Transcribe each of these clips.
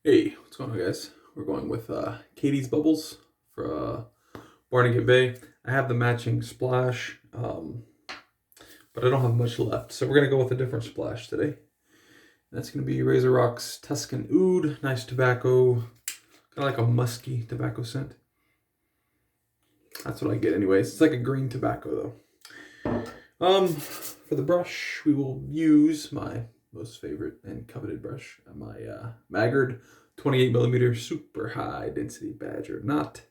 Hey, what's going on, guys? We're going with Catie's Bubbles for Barnegat Bay. I have the matching splash, but I don't have much left, so we're going to go with a different splash today. And that's going to be Razor Rock's Tuscan Oud. Nice tobacco, kind of like a musky tobacco scent. That's what I get anyways. It's like a green tobacco, though. For the brush, we will use my most favorite and coveted brush, my Maggard 28mm super high density badger knot.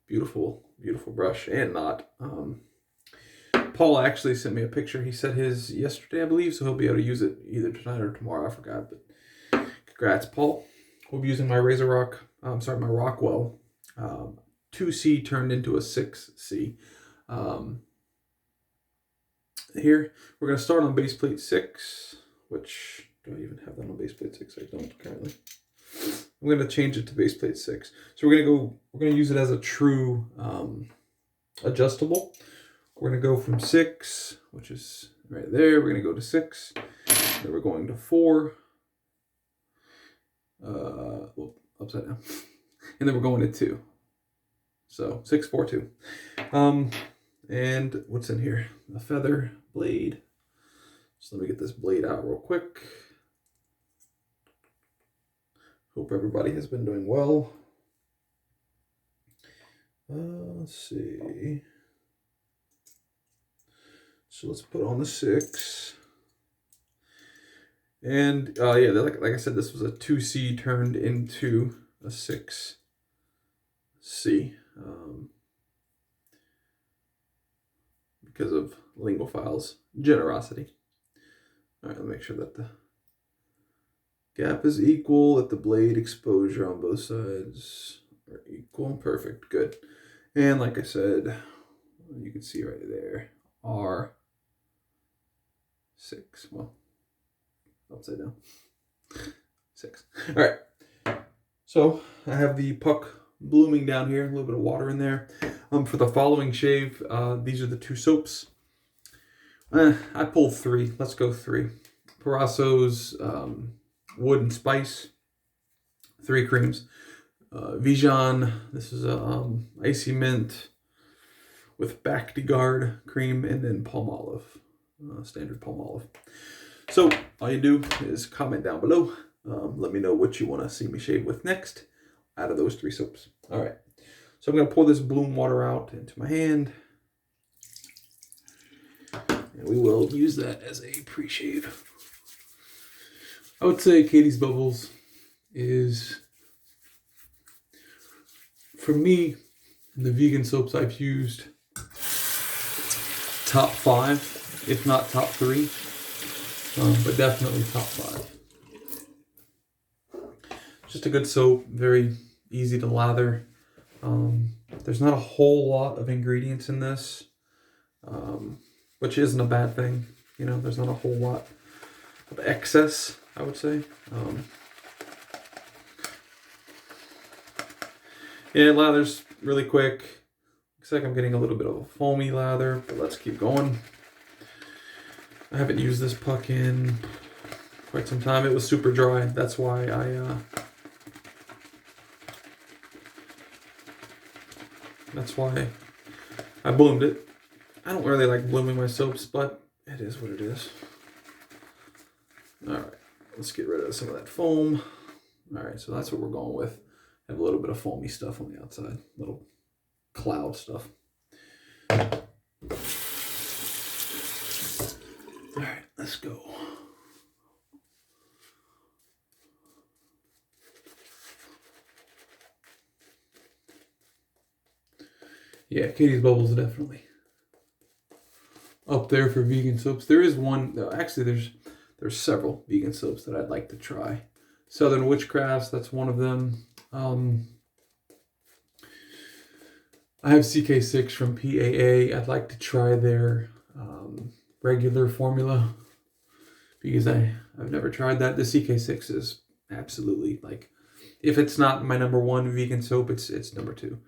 Beautiful, beautiful brush and knot. Paul actually sent me a picture. He said his yesterday, I believe, so he'll be able to use it either tonight or tomorrow. I forgot, but congrats, Paul. We'll be using my my Rockwell 2C turned into a 6C. Here, we're going to start on base plate 6, which, do I even have that on base plate 6? I don't currently. I'm going to change it to base plate 6. So we're going to use it as a true adjustable. We're going to go from 6, which is right there. We're going to go to 6. Then we're going to 4. Upside down. And then we're going to 2. So 6, 4, 2. And what's in here? A feather blade. So let me get this blade out real quick. Hope everybody has been doing well. Let's see. So let's put on the 6. And yeah, like I said, this was a 2C turned into a 6C. Because of Lingophile's generosity. All right, let me make sure that the gap is equal, that the blade exposure on both sides are equal. Perfect, good. And like I said, you can see right there, R6, well, upside down, 6. All right, so I have the puck blooming down here, a little bit of water in there. For the following shave, these are the 2 soaps. I pulled 3. Let's go 3. Parasso's Wood and Spice, 3 creams. Vijan, this is a icy mint with Barnegat cream, and then palm olive, standard palm olive. So all you do is comment down below. Let me know what you want to see me shave with next out of those 3 soaps. All right. So I'm going to pour this bloom water out into my hand. And we will use that as a pre-shave. I would say Catie's Bubbles is, for me, the vegan soaps I've used, top 5, if not top 3, but definitely top 5. Just a good soap, very easy to lather. There's not a whole lot of ingredients in this, which isn't a bad thing. You know, there's not a whole lot of excess, I would say. Yeah, it lathers really quick. Looks like I'm getting a little bit of a foamy lather, but let's keep going. I haven't used this puck in quite some time. It was super dry. That's why I bloomed it. I don't really like blooming my soaps, but it is what it is. All right, let's get rid of some of that foam. All right, so that's what we're going with. Have a little bit of foamy stuff on the outside, little cloud stuff. All right, let's go. Yeah, Catie's Bubbles definitely up there for vegan soaps. There is one, actually there's several vegan soaps that I'd like to try. Southern Witchcrafts, that's one of them. I have CK6 from PAA. I'd like to try their regular formula because I've never tried that. The CK6 is absolutely, like, if it's not my number 1 vegan soap, it's number 2.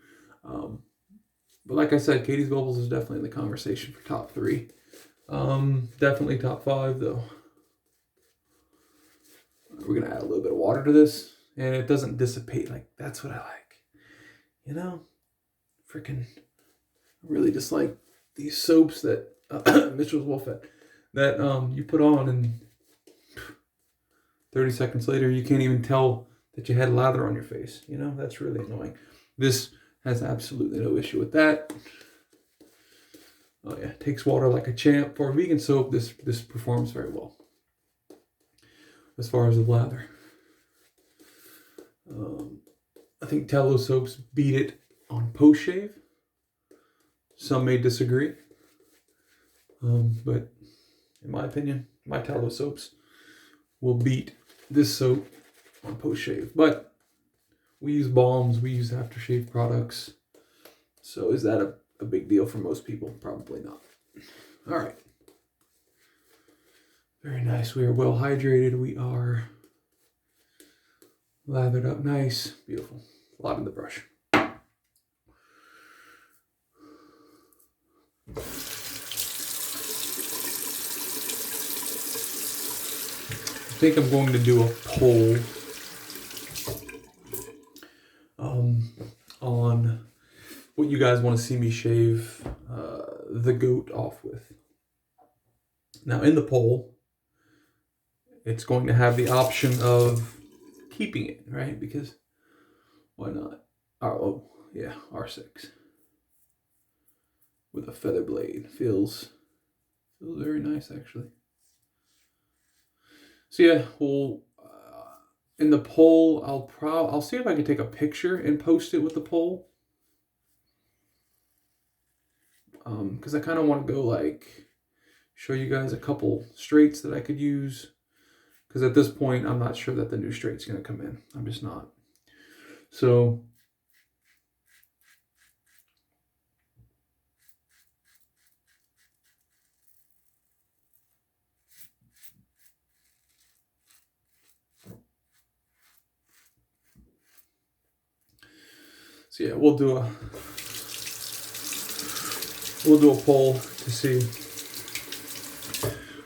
But like I said, Catie's Bubbles is definitely in the conversation for top 3. Definitely top 5 though. We're gonna add a little bit of water to this, and it doesn't dissipate. Like, that's what I like. You know, freaking really just like these soaps that Mitchell's Wolfette that you put on, and 30 seconds later you can't even tell that you had lather on your face. You know, that's really annoying. This has absolutely no issue with that. Oh yeah, takes water like a champ. For a vegan soap, this performs very well as far as the lather. I think tallow soaps beat it on post shave. Some may disagree, but in my opinion, my tallow soaps will beat this soap on post shave. But we use balms, we use aftershave products. So is that a big deal for most people? Probably not. All right. Very nice. We are well hydrated. We are lathered up nice. Beautiful. A lot in the brush. I think I'm going to do a poll on what you guys want to see me shave the goat off with. Now in the poll, it's going to have the option of keeping it, right? Because why not? Oh yeah, R6 with a feather blade feels very nice actually. So yeah, we'll in the poll, I'll see if I can take a picture and post it with the poll. Because I kind of want to go like show you guys a couple straights that I could use. Because at this point, I'm not sure that the new straight's going to come in. I'm just not. So yeah, we'll do a poll to see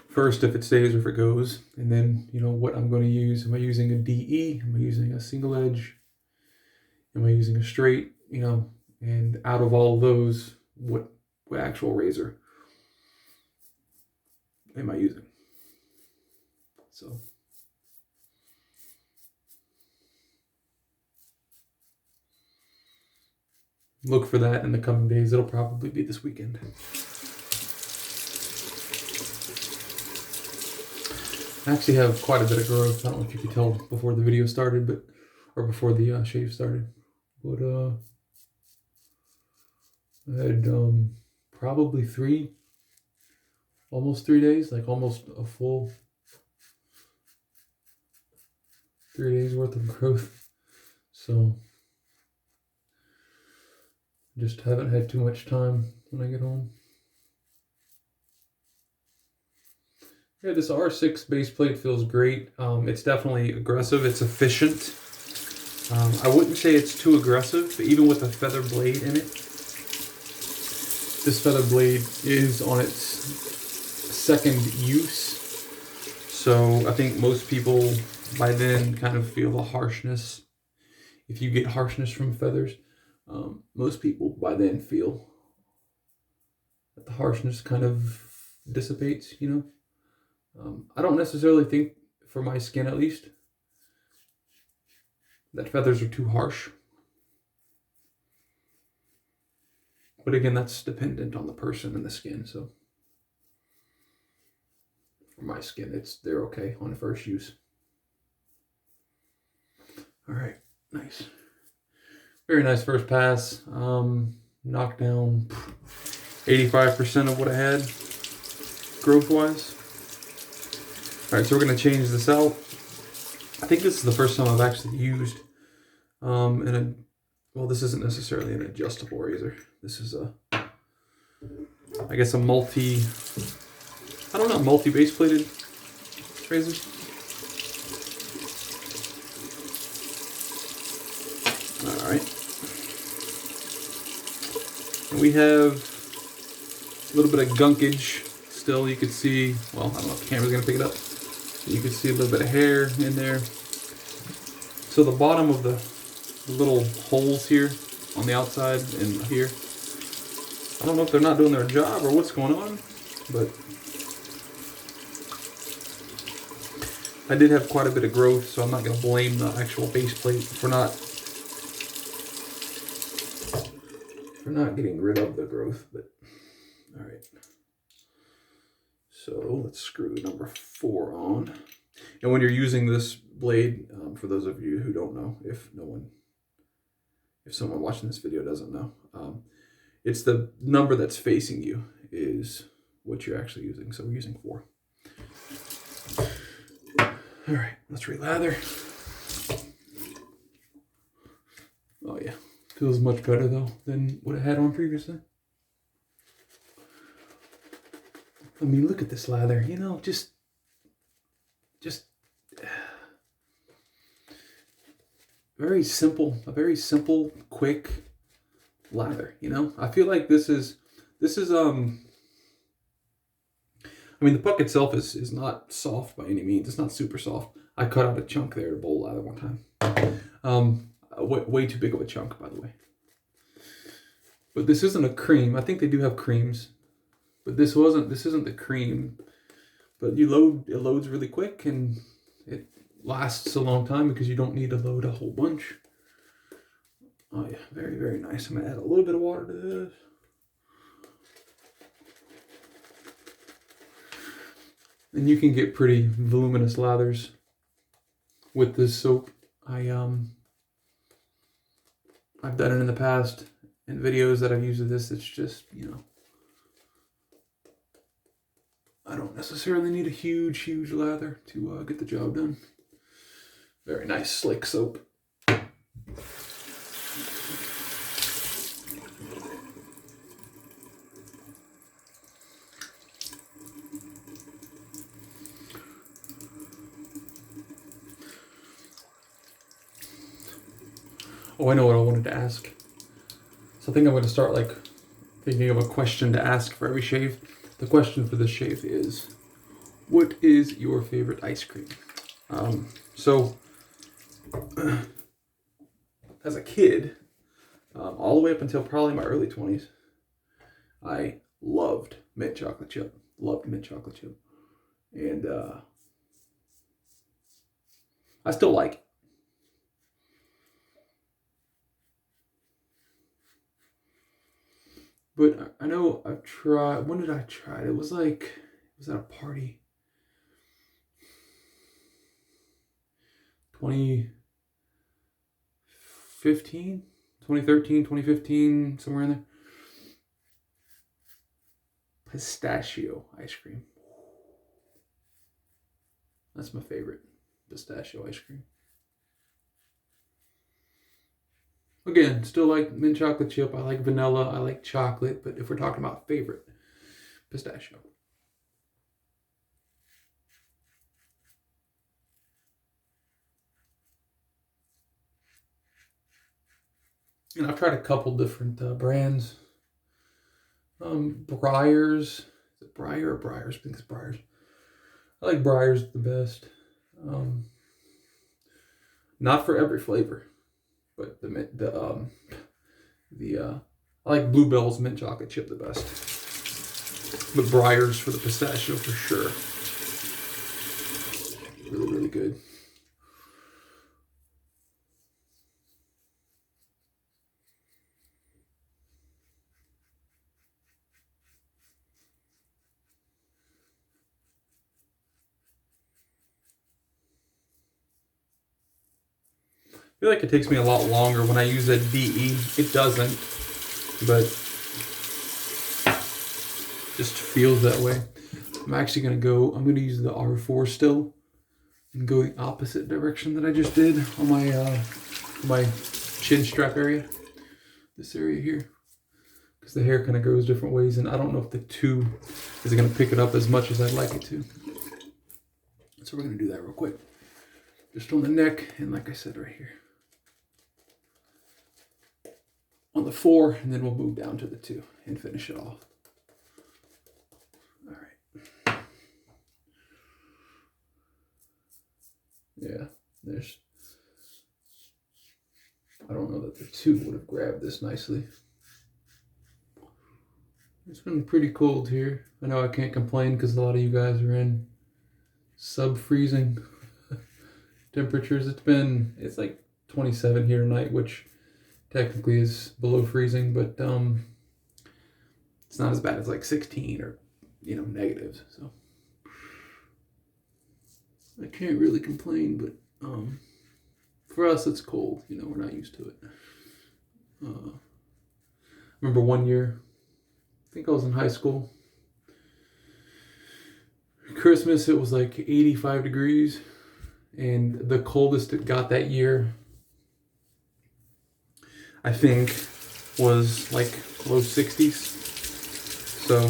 first if it stays or if it goes, and then you know what I'm going to use. Am I using a DE? Am I using a single edge? Am I using a straight? You know, and out of all of those, what actual razor am I using? So look for that in the coming days. It'll probably be this weekend. I actually have quite a bit of growth. I don't know if you could tell before the video started, or before the shave started. But I had probably almost 3 days, like almost a full 3 days worth of growth. So just haven't had too much time when I get home. Yeah, this R6 base plate feels great. It's definitely aggressive. It's efficient. I wouldn't say it's too aggressive, but even with a feather blade in it. This feather blade is on its second use. So I think most people by then kind of feel the harshness. If you get harshness from feathers, most people by then feel that the harshness kind of dissipates, you know. I don't necessarily think, for my skin at least, that feathers are too harsh. But again, that's dependent on the person and the skin. So for my skin, they're okay on first use. All right, nice. Very nice first pass. Knocked down 85% of what I had growth-wise. All right, so we're going to change this out. I think this is the first time I've actually used well, this isn't necessarily an adjustable razor. This is I guess a multi-base plated razor. All right. And we have a little bit of gunkage still. You can see, well, I don't know if the camera's going to pick it up. You can see a little bit of hair in there. So the bottom of the little holes here on the outside and here, I don't know if they're not doing their job or what's going on, but I did have quite a bit of growth, so I'm not going to blame the actual base plate for not getting rid of the growth. But all right, so let's screw number 4 on. And when you're using this blade, for those of you who don't know, if someone watching this video doesn't know, it's the number that's facing you is what you're actually using. So we're using 4. All right, let's relather. Oh yeah, feels much better though than what I had on previously. I mean, look at this lather, you know, just very simple, a very simple, quick lather, you know? I feel like this is I mean, the puck itself is not soft by any means. It's not super soft. I cut out a chunk there to bowl lather one time. Way too big of a chunk, by the way. But this isn't a cream. I think they do have creams, but this isn't the cream. But it loads really quick, and it lasts a long time because you don't need to load a whole bunch. Oh yeah, very, very nice. I'm gonna add a little bit of water to this. And you can get pretty voluminous lathers with this soap. I've done it in the past in videos that I've used this. It's just, you know, I don't necessarily need a huge lather to get the job done. Very nice, slick soap. Oh, I know what I wanted to ask. So I think I'm going to start like thinking of a question to ask for every shave. The question for this shave is, what is your favorite ice cream? As a kid, all the way up until probably my early 20s, I loved mint chocolate chip. Loved mint chocolate chip. And I still like it. But I know I've tried, when did I try it? It was at a party. 2015, 2013, 2015, somewhere in there. Pistachio ice cream. That's my favorite, pistachio ice cream. Again, still like mint chocolate chip. I like vanilla. I like chocolate. But if we're talking about favorite, pistachio. And I've tried a couple different brands. Breyers. Is it Breyer or Breyers? I think it's Breyers. I like Breyers the best. Not for every flavor, but I like Bluebell's mint chocolate chip the best. But Breyers for the pistachio for sure. Really, really good. I feel like it takes me a lot longer when I use a DE. It doesn't, but just feels that way. I'm going to use the R4 still and go the opposite direction that I just did on my chin strap area. This area here. Because the hair kind of goes different ways, and I don't know if the tube is going to pick it up as much as I'd like it to. So we're going to do that real quick. Just on the neck, and like I said, right here. On the 4, and then we'll move down to the 2 and finish it off. All right. Yeah, there's I don't know that the 2 would have grabbed this nicely. It's been pretty cold here. I know I can't complain because a lot of you guys are in sub-freezing temperatures. It's like 27 here tonight, which technically is below freezing, but it's not as bad as like 16 or, negatives. So I can't really complain, but for us it's cold. We're not used to it. Remember one year, I think I was in high school. Christmas, it was like 85 degrees, and the coldest it got that year, I think, was like low 60s. So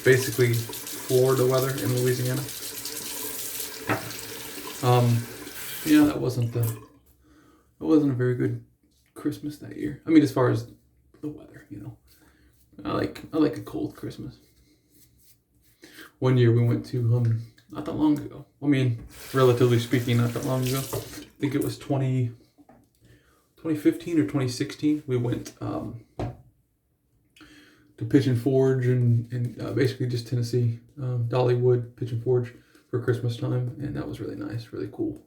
basically Florida weather in Louisiana. That wasn't a very good Christmas that year. I mean, as far as the weather, I like a cold Christmas. One year we went to not that long ago. I mean, relatively speaking, not that long ago. I think it was 2015 or 2016. We went to Pigeon Forge and basically just Tennessee, Dollywood, Pigeon Forge for Christmas time, and that was really nice, really cool.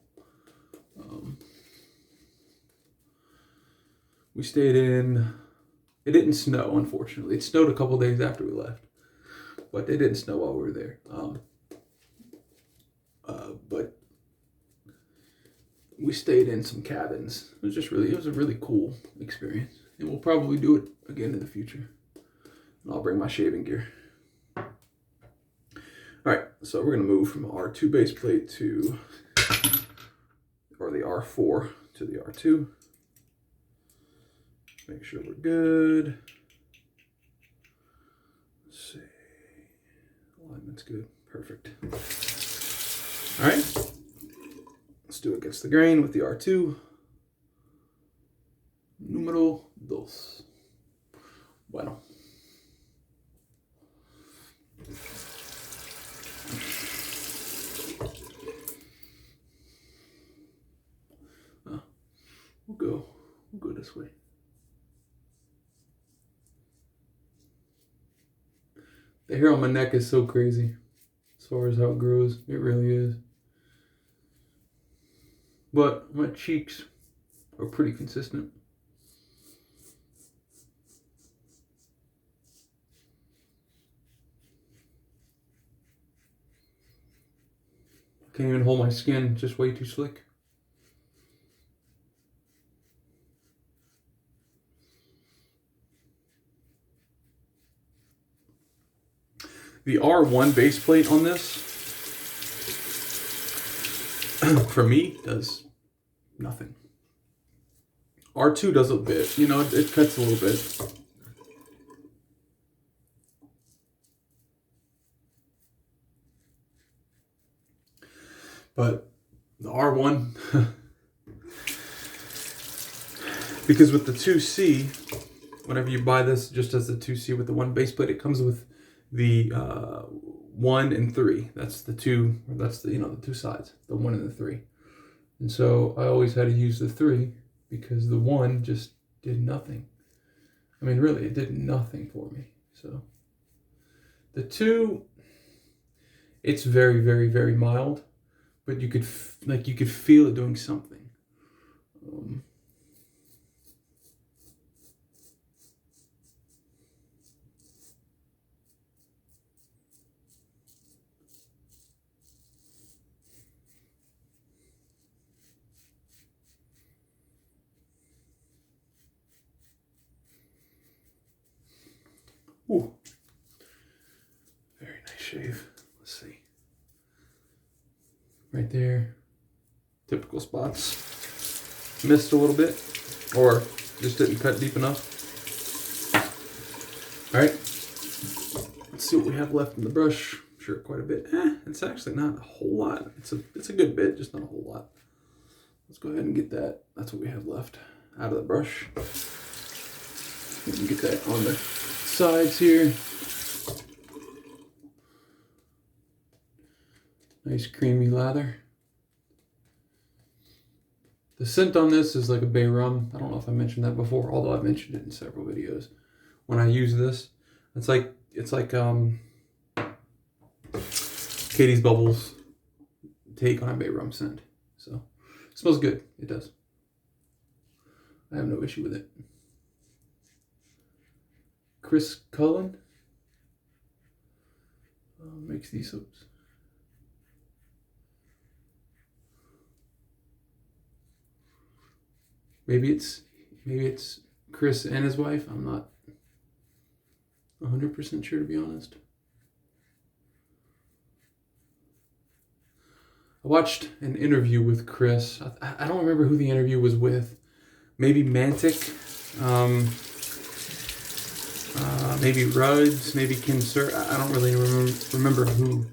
We stayed in. It didn't snow, unfortunately. It snowed a couple days after we left, but it didn't snow while we were there. But we stayed in some cabins. It was a really cool experience, and we'll probably do it again in the future. And I'll bring my shaving gear. All right, so we're gonna move from R2 base plate to the R4 to the R2. Make sure we're good. Let's see. Alignment's good. Perfect. All right. Let's do against the grain with the R2. Número 2. Bueno. We'll go this way. The hair on my neck is so crazy as far as how it grows. It really is. But my cheeks are pretty consistent. Can't even hold my skin, just way too slick. The R1 base plate on this, for me, does nothing. R2 does a bit, it cuts a little bit. But the R1, because with the 2C, whenever you buy this just as the 2C with the 1 base plate, it comes with the 1 and 3. That's the 2. That's the the 2 sides, the 1 and the 3. And so I always had to use the 3 because the 1 just did nothing. I mean, really, it did nothing for me. So the 2, it's very, very, very mild, but you could feel it doing something. Ooh, very nice shave. Let's see. Right there, typical spots. Missed a little bit, or just didn't cut deep enough. All right, let's see what we have left in the brush. I'm sure quite a bit. It's actually not a whole lot. It's a good bit, just not a whole lot. Let's go ahead and get that. That's what we have left out of the brush. We can get that on the sides here. Nice creamy lather. The scent on this is like a bay rum. I don't know if I mentioned that before, although I've mentioned it in several videos. When I use this, it's like Catie's Bubbles take on a bay rum scent. So it smells good. It does. I have no issue with it. Cullen makes these soaps. Maybe it's Chris and his wife. I'm not 100% sure, to be honest. I watched an interview with Chris. I don't remember who the interview was with. Maybe Mantic, maybe Ruds, maybe Kim Sir. I don't really remember who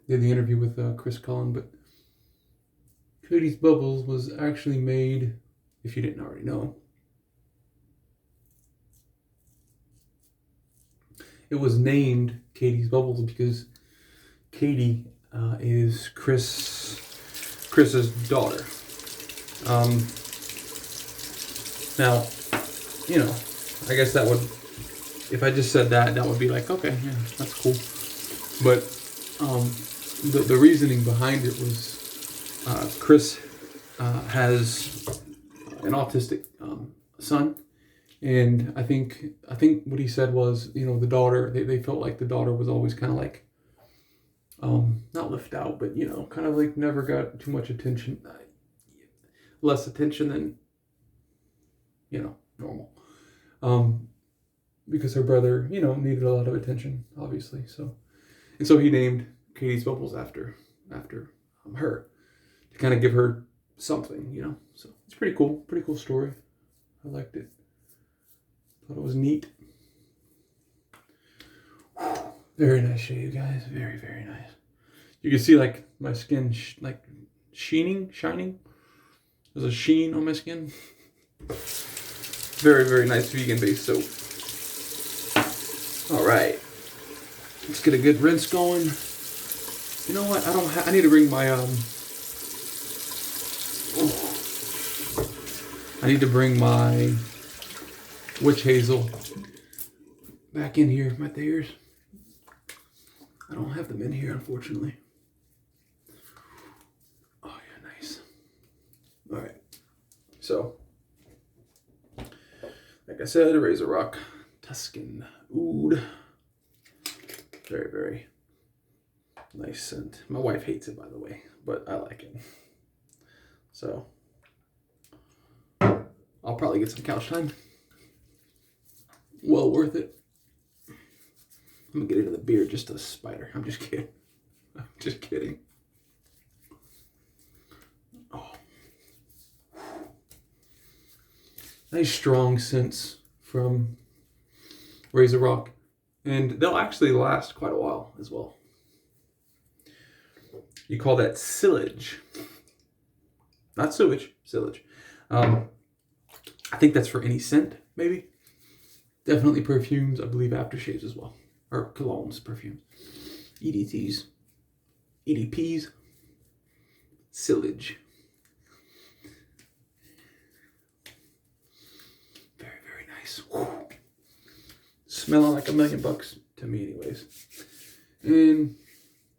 did the interview with Chris Cullen, but Catie's Bubbles was actually made, if you didn't already know. It was named Catie's Bubbles because Catie is Chris's daughter. Now, you know, I guess that would, if I just said that, that would be like, okay, yeah, that's cool. But the reasoning behind it was Chris has an autistic son. And I think what he said was, you know, the daughter, they felt like the daughter was always kind of like, not left out, but, you know, kind of like never got too much attention, less attention than, you know, normal. Because her brother, you know, needed a lot of attention, obviously. So he named Catie's Bubbles after her to kind of give her something, you know. So it's pretty cool story. I liked it. Thought it was neat. Very nice shave, guys. Very, very nice. You can see like my skin like shining. There's a sheen on my skin. Very, very nice vegan-based soap. All right, let's get a good rinse going. You know what? I need to bring my I need to bring my witch hazel back in here, my thayers. I don't have them in here, unfortunately. Oh yeah, nice. All right, so like I said, Razor Rock Tuscan Oud. Very, very nice scent. My wife hates it, by the way, but I like it. So I'll probably get some couch time. Well worth it. I'm gonna get into the beard just a spider. I'm just kidding. I'm just kidding. Oh. Nice strong scents from Razor Rock. And they'll actually last quite a while as well. You call that silage. Not sewage, silage. I think that's for any scent, maybe. Definitely perfumes, I believe aftershaves as well. Or colognes, perfumes. EDTs. EDPs. Silage. Very, very nice. Whew. Smelling like $1,000,000 to me anyways. And,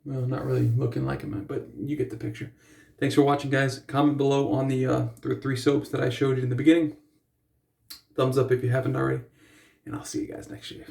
well, not really looking like it, but you get the picture. Thanks for watching, guys. Comment below on the 3 soaps that I showed you in the beginning. Thumbs up if you haven't already. And I'll see you guys next year.